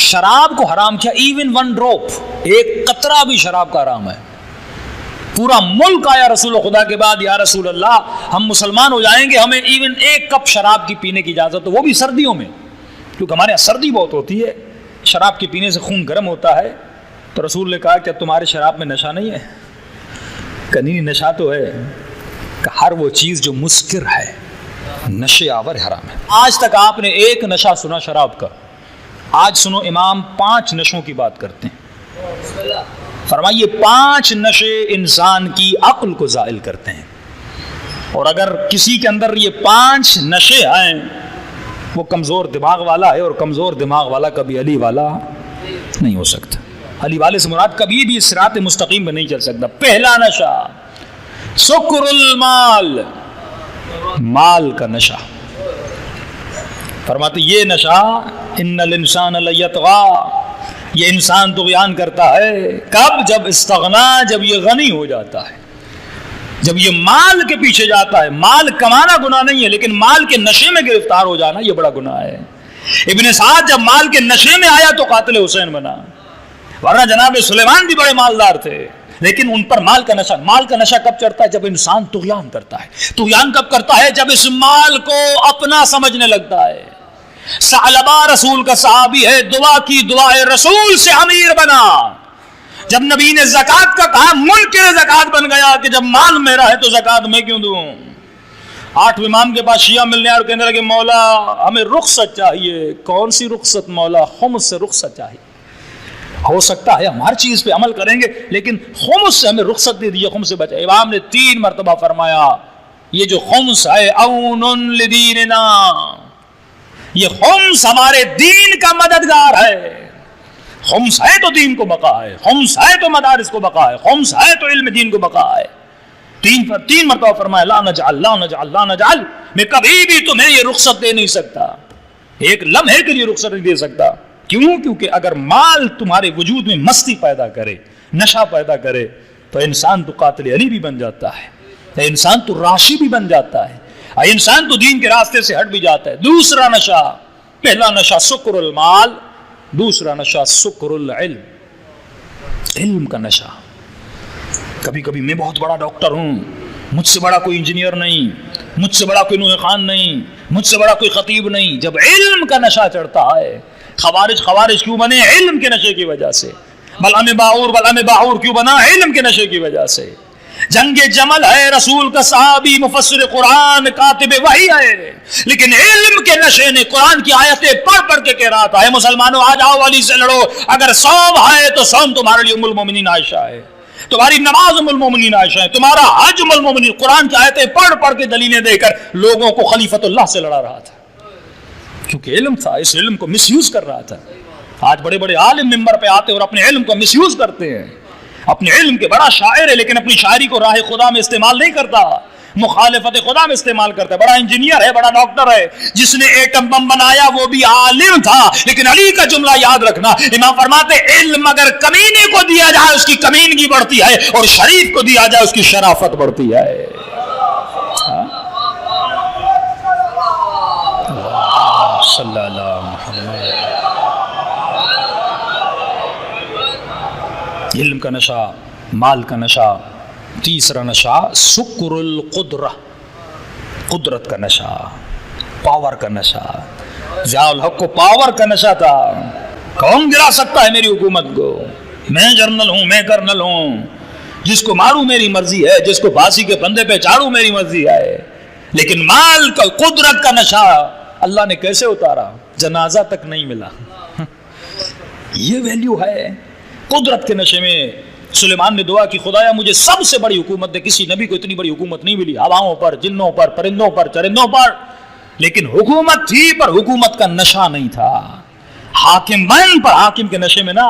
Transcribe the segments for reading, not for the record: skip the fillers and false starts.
شراب کو حرام کیا، ایون ون ڈراپ، ایک قطرہ بھی شراب کا حرام ہے. پورا ملک آیا رسول خدا کے بعد، یا رسول اللہ ہم مسلمان ہو جائیں گے، ہمیں ایون ایک کپ شراب کی پینے کی اجازت ہو، وہ بھی سردیوں میں، کیونکہ ہمارے یہاں سردی بہت ہوتی ہے، شراب کے پینے سے خون گرم ہوتا ہے. تو رسول نے کہا کیا تمہارے شراب میں نشہ نہیں ہے؟ کہ نہیں، نشہ تو ہے. کہ ہر وہ چیز جو مسکر ہے، نشے آور حرام ہے. آج تک آپ نے ایک نشہ سنا شراب کا، آج سنو امام 5 نشوں کی بات کرتے ہیں. فرمائیے 5 نشے انسان کی عقل کو زائل کرتے ہیں، اور اگر کسی کے اندر یہ 5 نشے آئیں وہ کمزور دماغ والا ہے، اور کمزور دماغ والا کبھی علی والا نہیں ہو سکتا. علی والے سے مراد کبھی بھی صراط مستقیم پہ نہیں چل سکتا. پہلا نشہ سکر المال، مال کا نشہ. فرماتے یہ نشہ ان الانسان لیطغی، یہ انسان طغیان کرتا ہے. کب؟ جب استغنا، جب یہ غنی ہو جاتا ہے، جب یہ مال کے پیچھے جاتا ہے. مال کمانا گناہ نہیں ہے، لیکن مال کے نشے میں گرفتار ہو جانا یہ بڑا گناہ ہے. ابن سعد جب مال کے نشے میں آیا تو قاتل حسین بنا، ورنہ جناب سلیمان بھی بڑے مالدار تھے، لیکن ان پر مال کا نشہ. مال کا نشہ کب چڑھتا ہے؟ جب انسان طغیان کرتا ہے. طغیان کب کرتا ہے؟ جب اس مال کو اپنا سمجھنے لگتا ہے. ثعلبہ رسول کا صحابی ہے، دعا کی، دعائے رسول سے امیر بنا. جب نبی نے زکوٰۃ کا کہا منکر زکوٰۃ بن گیا کہ جب مال میرا ہے تو زکوٰۃ میں کیوں دوں. 8 امام کے پاس شیعہ ملنے اور کہنے لگے مولا ہمیں رخصت چاہیے. کون سی رخصت مولا؟ خمس سے رخصت چاہیے. ہو سکتا ہے ہم ہر چیز پہ عمل کریں گے، لیکن خمس سے ہمیں رخصت دے دیجیے، خمس سے بچے. امام نے 3 مرتبہ فرمایا یہ جو خمس ہے اون لدیننا، یہ خمس ہمارے دین کا مددگار ہے. خمس ہے تو دین کو بقا ہے، خمس ہے تو مدارس کو بقا ہے، خمس ہے تو علم دین کو بقا ہے. 3 مرتبہ فرمایا لا نجعل لا نجعل لا نجعل، میں کبھی بھی تمہیں یہ رخصت دے نہیں سکتا، ایک لمحے کے لیے رخصت نہیں دے سکتا. کیوں؟ کیونکہ اگر مال تمہارے وجود میں مستی پیدا کرے، نشہ پیدا کرے، تو انسان تو قاتل علی بھی بن جاتا ہے، انسان تو راشی بھی بن جاتا ہے، انسان تو دین کے راستے سے ہٹ بھی جاتا ہے. دوسرا نشہ، پہلا نشہ سکر المال، دوسرا نشہ سکر العلم، علم کا نشہ. کبھی کبھی میں بہت بڑا ڈاکٹر ہوں، مجھ سے بڑا کوئی انجینئر نہیں، مجھ سے بڑا کوئی نوح خان نہیں، مجھ سے بڑا کوئی خطیب نہیں. جب علم کا نشہ چڑھتا ہے، خوارج کیوں بنے؟ علم کے نشے کی وجہ سے. بلعم باعور کیوں بنا؟ علم کے نشے کی وجہ سے. جنگ جمل ہے، رسول کا صحابی، مفسر قرآن، کاتب وحی ہے، لیکن علم کے نشے نے قرآن کی آیتیں پڑھ کے کہہ رہا تھا اے مسلمانوں آ جاؤ علی سے لڑو. اگر صوم ہے تو صوم تمہارے لیے ام المومنین عائشہ ہے، تمہاری نماز ام المومنین عائشہ ہے، تمہارا حج ام المومنین. قرآن کی آیتیں پڑھ کے دلیلیں دے کر لوگوں کو خلیفۃ اللہ سے لڑا رہا تھا، کیونکہ علم تھا. اس علم کو مس یوز کر رہا تھا. آج بڑے بڑے عالم ممبر پہ آتے اور اپنے علم کو مس یوز کرتے ہیں. اپنے علم کے بڑا شاعر ہے لیکن اپنی شاعری کو راہ خدا میں استعمال نہیں کرتا، مخالفت خدا میں استعمال کرتا ہے. بڑا انجینئر ہے، بڑا ڈاکٹر ہے، جس نے ایٹم بم بنایا وہ بھی عالم تھا. لیکن علی کا جملہ یاد رکھنا، امام فرماتے علم اگر کمینے کو دیا جائے اس کی کمینگی بڑھتی ہے، اور شریف کو دیا جائے اس کی شرافت بڑھتی ہے. صلی اللہ محمد. علم کا نشہ، مال کا نشہ. تیسرا نشہ سکر القدرہ، قدرت کا نشہ، پاور کا نشہ. ضیاء الحق کو پاور کا نشہ تھا. کون گرا سکتا ہے میری حکومت کو؟ میں جنرل ہوں، میں کرنل ہوں، جس کو ماروں میری مرضی ہے، جس کو پھانسی کے پھندے پہ چاڑوں میری مرضی ہے. لیکن مال کا، قدرت کا نشہ اللہ نے کیسے اتارا؟ جنازہ تک نہیں ملا. یہ ویلیو ہے. قدرت کے نشے میں سلیمان نے دعا کی خدایا مجھے سب سے بڑی حکومت دے. کسی نبی کو اتنی بڑی حکومت نہیں ملی، ہواؤں پر، جنوں پر، پرندوں پر، چرندوں پر. لیکن حکومت تھی پر حکومت کا نشہ نہیں تھا. حاکم بن پر حاکم کے نشے میں نہ.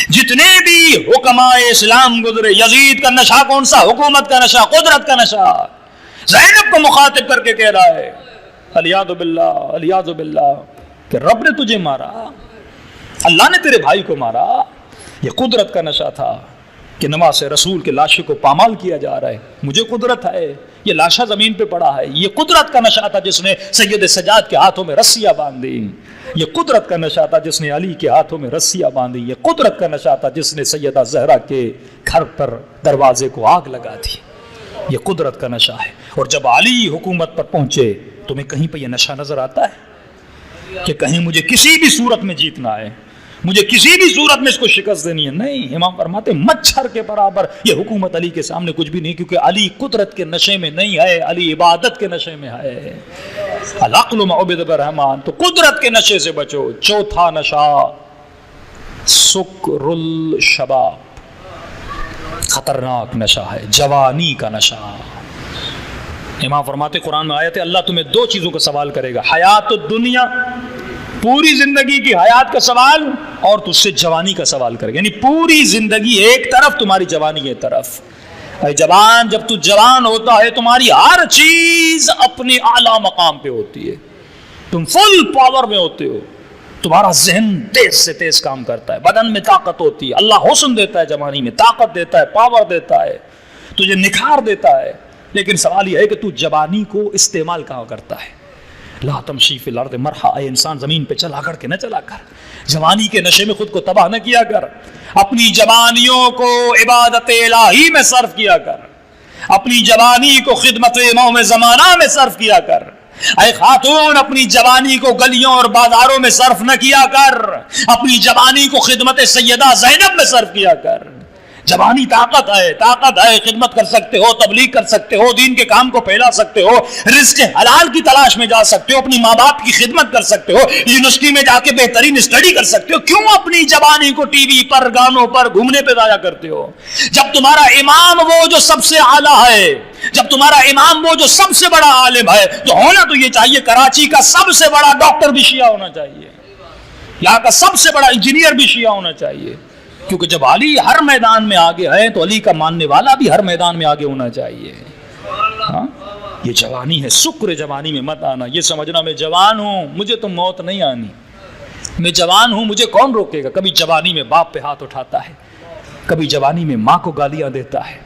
جتنے بھی حکماء اسلام گزرے، یزید کا نشہ کون سا؟ حکومت کا نشہ، قدرت کا نشہ. زینب کو مخاطب کر کے کہہ رہا ہے الیاذ باللہ، الیاذ باللہ، کہ رب نے تجھے مارا، اللہ نے تیرے بھائی کو مارا. یہ قدرت کا نشہ تھا کہ نماز رسول کے لاشے کو پامال کیا جا رہا ہے. مجھے قدرت ہے، یہ لاشا زمین پہ پڑا ہے. یہ قدرت کا نشہ تھا جس نے سید سجاد کے ہاتھوں میں رسیاں باندھ دی. یہ قدرت کا نشہ تھا جس نے علی کے ہاتھوں میں رسیاں باندھی، یہ قدرت کا نشہ تھا جس نے سیدہ زہرا کے گھر پر دروازے کو آگ لگا دی، یہ قدرت کا نشہ ہے۔ اور جب علی حکومت پر پہنچے، تمہیں کہیں پہ یہ نشہ نظر آتا ہے کہ کہیں مجھے کسی بھی صورت میں جیتنا ہے، مجھے کسی بھی صورت میں اس کو شکست دینی ہے؟ نہیں، امام فرماتے مچھر کے برابر یہ حکومت علی کے سامنے کچھ بھی نہیں، کیونکہ علی قدرت کے نشے میں نہیں ہے، علی عبادت کے نشے میں ہے۔ العقل معبد برحمان، تو قدرت کے نشے سے بچو۔ چوتھا نشہ سکر الشباب، خطرناک نشہ ہے، جوانی کا نشہ۔ امام فرماتے قرآن میں آیت ہے اللہ تمہیں دو چیزوں کا سوال کرے گا، حیات الدنیا، پوری زندگی کی حیات کا سوال، اور تجھ سے جوانی کا سوال کرے گا، یعنی پوری زندگی ایک طرف، تمہاری جوانی ایک طرف۔ اے جوان، جب تو جوان ہوتا ہے تمہاری ہر چیز اپنے اعلیٰ مقام پہ ہوتی ہے، تم فل پاور میں ہوتے ہو، تمہارا ذہن تیز سے تیز کام کرتا ہے، بدن میں طاقت ہوتی ہے، اللہ حسن دیتا ہے، جوانی میں طاقت دیتا ہے، پاور دیتا ہے، تجھے نکھار دیتا ہے۔ لیکن سوال یہ ہے کہ تو جوانی کو استعمال کہاں کرتا ہے؟ لا تمشی فی الارض مرحا، اے انسان زمین پہ چلا کر کے نہ چلا کر، جوانی کے نشے میں خود کو تباہ نہ کیا کر، اپنی جوانیوں کو عبادت الہی میں صرف کیا کر، اپنی جوانی کو خدمت امام زمانہ میں صرف کیا کر۔ اے خاتون، اپنی جوانی کو گلیوں اور بازاروں میں صرف نہ کیا کر، اپنی جوانی کو خدمت سیدہ زینب میں صرف کیا کر۔ جوانی طاقت ہے، طاقت ہے، خدمت کر سکتے ہو، تبلیغ کر سکتے ہو، دین کے کام کو پھیلا سکتے ہو، رزق حلال کی تلاش میں جا سکتے ہو، اپنی ماں باپ کی خدمت کر سکتے ہو، یونیورسٹی میں جا کے بہترین اسٹڈی کر سکتے ہو۔ کیوں اپنی جوانی کو ٹی وی پر، گانوں پر، گھومنے پہ ضائع کرتے ہو؟ جب تمہارا امام وہ جو سب سے اعلیٰ ہے، جب تمہارا امام وہ جو سب سے بڑا عالم ہے، تو ہونا تو یہ چاہیے کراچی کا سب سے بڑا ڈاکٹر بھی شیعہ ہونا چاہیے، یہاں کا سب سے بڑا انجینئر بھی شیعہ ہونا چاہیے، کیونکہ جب علی ہر میدان میں آگے ہے تو علی کا ماننے والا بھی ہر میدان میں آگے ہونا چاہیے۔ ہاں، یہ جوانی ہے، سکر جوانی میں مت آنا، یہ سمجھنا میں جوان ہوں مجھے تو موت نہیں آنی، میں جوان ہوں مجھے کون روکے گا۔ کبھی جوانی میں باپ پہ ہاتھ اٹھاتا ہے، کبھی جوانی میں ماں کو گالیاں دیتا ہے،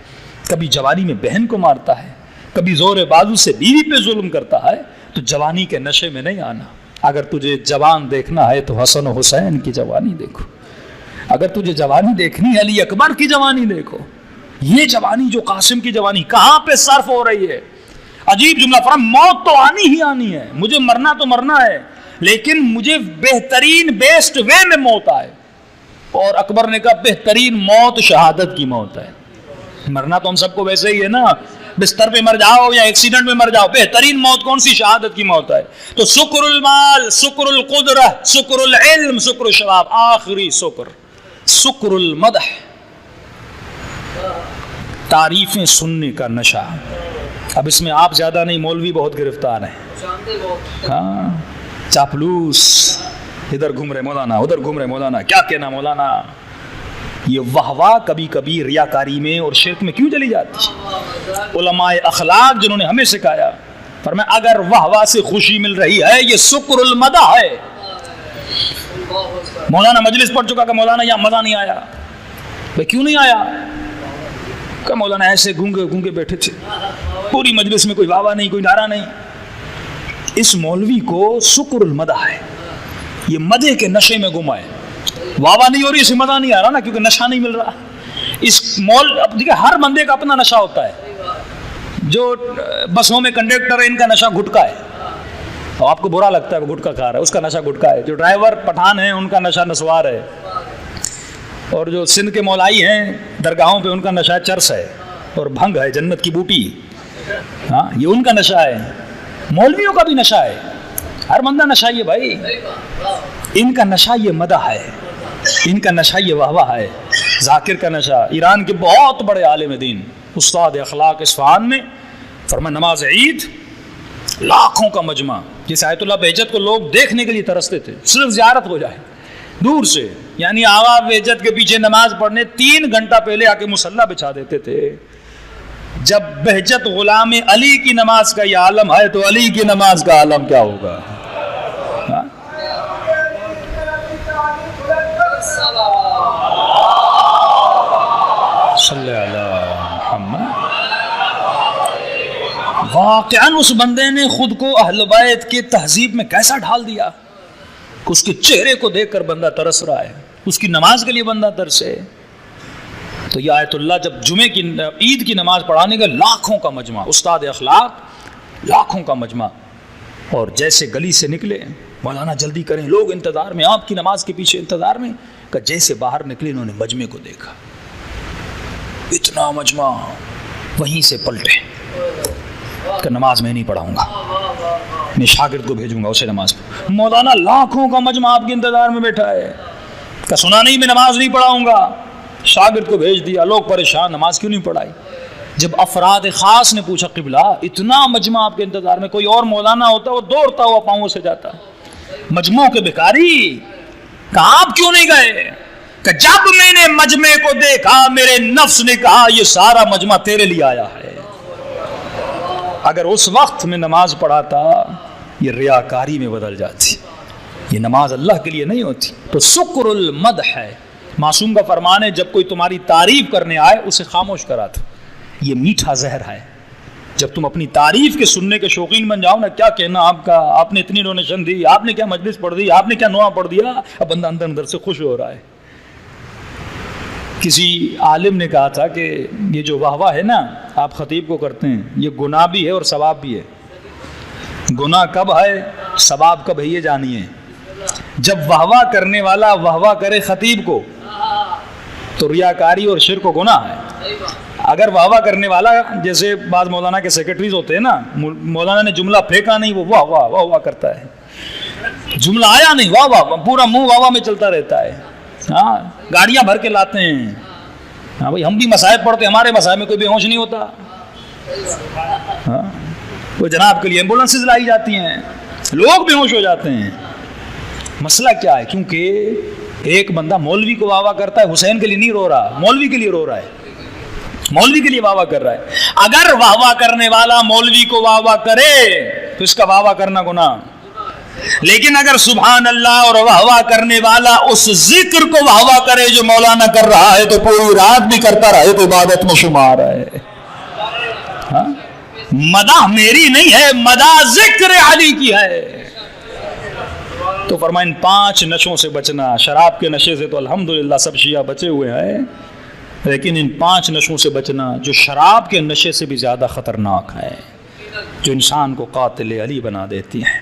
کبھی جوانی میں بہن کو مارتا ہے، کبھی زور بازو سے بیوی پہ ظلم کرتا ہے، تو جوانی کے نشے میں نہیں آنا۔ اگر تجھے جوان دیکھنا ہے تو حسن و حسین کی جوانی دیکھو، اگر تجھے جوانی دیکھنی ہے علی اکبر کی جوانی دیکھو۔ یہ جوانی جو قاسم کی جوانی کہاں پہ صرف ہو رہی ہے؟ عجیب جملہ فرما، موت تو آنی ہی آنی ہے، مجھے مرنا تو مرنا ہے، لیکن مجھے بہترین بیسٹ وے میں موت آئے۔ اور اکبر نے کہا بہترین موت شہادت کی موت ہے۔ مرنا تو ہم سب کو ویسے ہی ہے نا، بستر پہ مر جاؤ یا ایکسیڈنٹ میں مر جاؤ، بہترین موت کون سی؟ شہادت کی موت ہے۔ تو سکر المال، سکر القدرہ، سکر العلم، سکر الشباب، آخری سکر سکر المدح، تعریفیں سننے کا نشہ۔ اب اس میں آپ زیادہ نہیں، مولوی بہت گرفتار ہیں، ہاں، چاپلوس، ادھر گھوم رہے مولانا، ادھر گھوم رہے مولانا، کیا کہنا مولانا۔ یہ واہ واہ کبھی کبھی ریاکاری میں اور شرک میں کیوں چلی جاتی؟ علماء اخلاق جنہوں نے ہمیں سکھایا، فرمایا اگر واہ واہ سے خوشی مل رہی ہے یہ سکر المدح ہے۔ مولانا مجلس پڑھ چکا کہ مولانا یہاں مزہ نہیں آیا، بھائی کیوں نہیں آیا؟ کہ مولانا ایسے گونگے گونگے بیٹھے تھے، پوری مجلس میں کوئی واہ واہ نہیں، کوئی نعرہ نہیں۔ اس مولوی کو سکر المدح ہے، یہ مدح کے نشے میں گم ہے، واہ واہ نہیں ہو رہی، اسے مزہ نہیں آ رہا نا، کیونکہ نشہ نہیں مل رہا۔ اس دیکھیں ہر بندے کا اپنا نشہ ہوتا ہے، جو بسوں میں کنڈکٹر ہے ان کا نشہ گٹکا ہے، اور آپ کو برا لگتا ہے وہ گٹکا کھا رہا ہے، اس کا نشہ گٹکا ہے۔ جو ڈرائیور پٹھان ہیں ان کا نشہ نسوار ہے، اور جو سندھ کے مولائی ہیں درگاہوں پہ ان کا نشہ چرس ہے اور بھنگ ہے، جنت کی بوٹی، ہاں یہ ان کا نشہ ہے۔ مولویوں کا بھی نشہ ہے، ہر بندہ نشہ یہ بھائی، ان کا نشہ یہ مدح ہے، ان کا نشہ یہ واہ واہ ہے۔ ذاکر کا نشہ، ایران کے بہت بڑے عالم دین استاد اخلاق اصفہان میں فرمایا نماز عید لاکھوں کا مجمع، جس آیت اللہ بہجت کو لوگ دیکھنے کے لیے ترستے تھے، صرف زیارت ہو جائے دور سے، یعنی آقا بہجت کے پیچھے نماز پڑھنے 3 گھنٹہ پہلے آ کے مصلی بچھا دیتے تھے۔ جب بہجت غلام علی کی نماز کا یہ عالم ہے تو علی کی نماز کا عالم کیا ہوگا؟ صلی اللہ محمد۔ واقعاً اس بندے نے خود کو اہل بیت کے تہذیب میں کیسا ڈھال دیا، اس کے چہرے کو دیکھ کر بندہ ترس رہا ہے، اس کی نماز کے لیے بندہ ترسے. تو یہ آیت اللہ جب جمعے کی عید کی نماز پڑھانے کا لاکھوں کا مجمع، استاد اخلاق لاکھوں کا مجمع، اور جیسے گلی سے نکلے مولانا جلدی کریں، لوگ انتظار میں، آپ کی نماز کے پیچھے انتظار میں، کہ جیسے باہر نکلے انہوں نے مجمع کو دیکھا، اتنا مجمع، وہیں سے پلٹے کہ نماز میں نہیں پڑھاؤں گا، میں شاگرد کو بھیجوں گا اسے نماز پڑھ. مولانا لاکھوں کا مجمع آپ کے انتظار میں بیٹھا ہے، کہ سنا نہیں میں نماز نہیں پڑھاؤں گا، شاگرد کو بھیج دیا، لوگ پریشان، نماز کیوں نہیں پڑھائی؟ جب افراد خاص نے پوچھا قبلہ اتنا مجمع آپ کے انتظار میں، کوئی اور مولانا ہوتا وہ دوڑتا ہوا پاؤں سے جاتا، مجموع کے بھکاری، کہا آپ کیوں نہیں گئے؟ کہ جب میں نے مجمع کو دیکھا میرے نفس نے کہا یہ سارا مجمع تیرے لیے آیا ہے. اگر اس وقت میں نماز پڑھاتا یہ ریاکاری میں بدل جاتی، یہ نماز اللہ کے لیے نہیں ہوتی. تو سکر المدح ہے، معصوم کا فرمان ہے جب کوئی تمہاری تعریف کرنے آئے اسے خاموش کرا دو، یہ میٹھا زہر ہے. جب تم اپنی تعریف کے سننے کے شوقین بن جاؤ نا، کیا کہنا آپ کا، آپ نے اتنی ڈونیشن دی، آپ نے کیا مجلس پڑھ دی، آپ نے کیا نوحہ پڑھ دیا، اب بندہ اندر اندر سے خوش ہو رہا ہے. کسی عالم نے کہا تھا کہ یہ جو واہ واہ ہے نا آپ خطیب کو کرتے ہیں، یہ گناہ بھی ہے اور ثواب بھی ہے. گناہ کب ہے، ثواب کب ہے، یہ جانیے. جب واہ واہ کرنے والا واہ واہ کرے خطیب کو تو ریاکاری اور شرک و گناہ ہے. اگر واہ واہ کرنے والا، جیسے بعض مولانا کے سیکرٹریز ہوتے ہیں نا، مولانا نے جملہ پھینکا نہیں وہ واہ واہ واہ واہ کرتا ہے، جملہ آیا نہیں واہ واہ، پورا منہ واہ واہ میں چلتا رہتا ہے. ہاں گاڑیاں بھر کے لاتے ہیں. ہاں بھائی ہم بھی مصائب پڑھتے، ہمارے مصائب میں کوئی بے ہوش نہیں ہوتا. ہاں وہ جناب کے لیے ایمبولینسز لائی جاتی ہیں، لوگ بے ہوش ہو جاتے ہیں. مسئلہ کیا ہے؟ کیونکہ ایک بندہ مولوی کو واہ واہ کرتا ہے، حسین کے لیے نہیں رو رہا، مولوی کے لیے رو رہا ہے، مولوی کے لیے واہ واہ کر رہا ہے. اگر واہ واہ کرنے والا مولوی کو واہ واہ کرے تو اس کا واہ واہ کرنا گناہ، لیکن اگر سبحان اللہ اور واہ واہ کرنے والا اس ذکر کو واہ واہ کرے جو مولانا کر رہا ہے تو پوری رات بھی کرتا رہے تو عبادت میں شمار ہے. ہاں مدح میری نہیں ہے، مدح ذکر علی کی ہے. تو فرمائیں ان 5 نشوں سے بچنا. شراب کے نشے سے تو الحمدللہ سب شیعہ بچے ہوئے ہیں، لیکن ان 5 نشوں سے بچنا جو شراب کے نشے سے بھی زیادہ خطرناک ہے، جو انسان کو قاتل علی بنا دیتی ہیں.